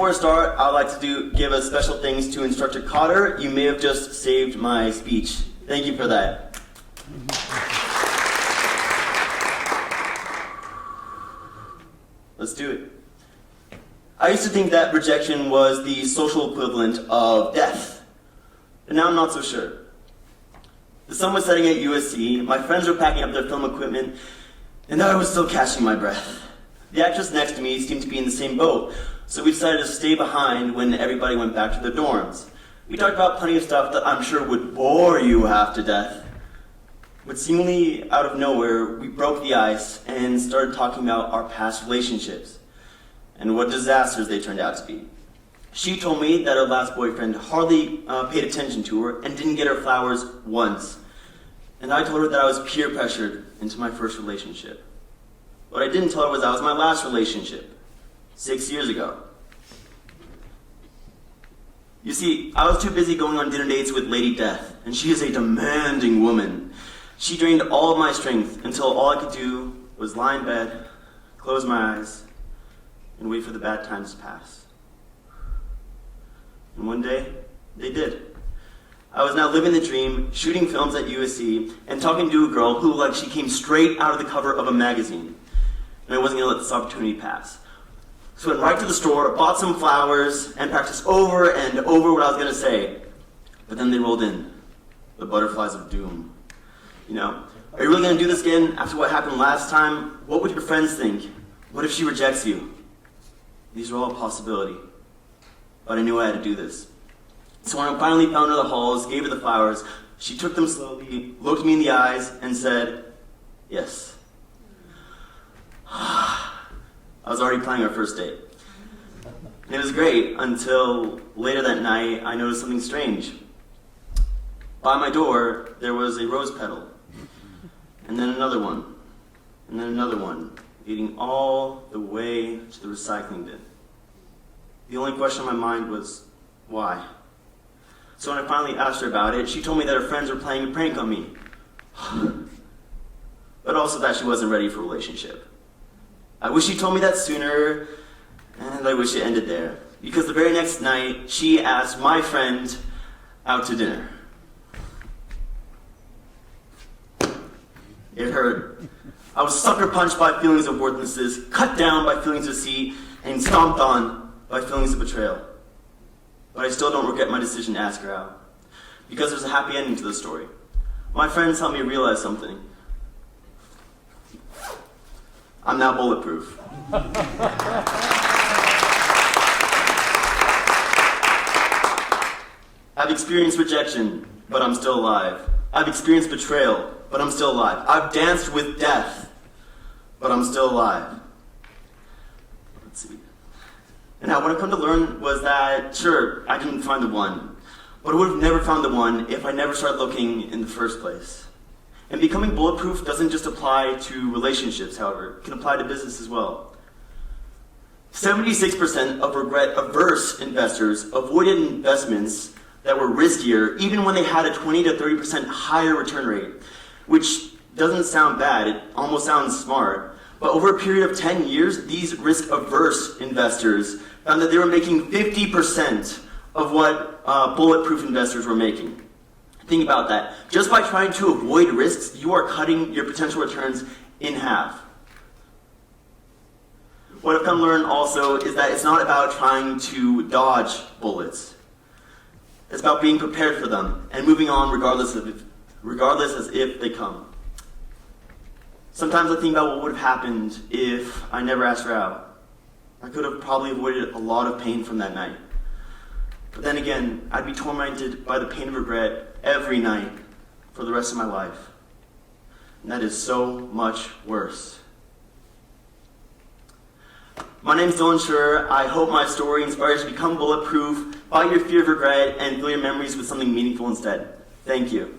Before I start, I'd like to give a special thanks to Instructor Cotter. You may have just saved my speech. Thank you for that. Let's do it. I used to think that rejection was the social equivalent of death, but now I'm not so sure. The sun was setting at USC, my friends were packing up their film equipment, and I was still catching my breath. The actress next to me seemed to be in the same boat, so we decided to stay behind when everybody went back to their dorms. We talked about plenty of stuff that I'm sure would bore you half to death. But seemingly out of nowhere, we broke the ice and started talking about our past relationships and what disasters they turned out to be. She told me that her last boyfriend hardly paid attention to her and didn't get her flowers once. And I told her that I was peer pressured into my first relationship. What I didn't tell her was that was my last relationship, 6 years ago. You see, I was too busy going on dinner dates with Lady Death, and she is a demanding woman. She drained all of my strength until all I could do was lie in bed, close my eyes, and wait for the bad times to pass. And one day, they did. I was now living the dream, shooting films at USC, and talking to a girl who looked like she came straight out of the cover of a magazine. And I wasn't going to let this opportunity pass. So I went right to the store, bought some flowers, and practiced over and over what I was going to say. But then they rolled in, the butterflies of doom. You know, are you really going to do this again after what happened last time? What would your friends think? What if she rejects you? These are all a possibility. But I knew I had to do this. So when I finally found her in the halls, gave her the flowers, she took them slowly, looked me in the eyes, and said, yes. I was already planning our first date. And it was great until later that night I noticed something strange. By my door, there was a rose petal. And then another one. And then another one, leading all the way to the recycling bin. The only question on my mind was, why? So when I finally asked her about it, she told me that her friends were playing a prank on me. But also that she wasn't ready for a relationship. I wish she told me that sooner, and I wish it ended there. Because the very next night, she asked my friend out to dinner. It hurt. I was sucker punched by feelings of worthlessness, cut down by feelings of deceit, and stomped on by feelings of betrayal. But I still don't regret my decision to ask her out. Because there's a happy ending to the story. My friends helped me realize something. I'm now bulletproof. I've experienced rejection, but I'm still alive. I've experienced betrayal, but I'm still alive. I've danced with death, but I'm still alive. Let's see. And now what I've come to learn was that, sure, I didn't find the one, but I would have never found the one if I never started looking in the first place. And becoming bulletproof doesn't just apply to relationships, however. It can apply to business as well. 76% of regret-averse investors avoided investments that were riskier even when they had a 20 to 30% higher return rate, which doesn't sound bad, it almost sounds smart. But over a period of 10 years, these risk-averse investors found that they were making 50% of what bulletproof investors were making. Think about that. Just by trying to avoid risks, you are cutting your potential returns in half. What I've come to learn also is that it's not about trying to dodge bullets. It's about being prepared for them and moving on regardless as if they come. Sometimes I think about what would have happened if I never asked her out. I could have probably avoided a lot of pain from that night. But then again, I'd be tormented by the pain of regret every night for the rest of my life. And that is so much worse. My name is Dylan Schur. I hope my story inspires you to become bulletproof, fight your fear of regret, and fill your memories with something meaningful instead. Thank you.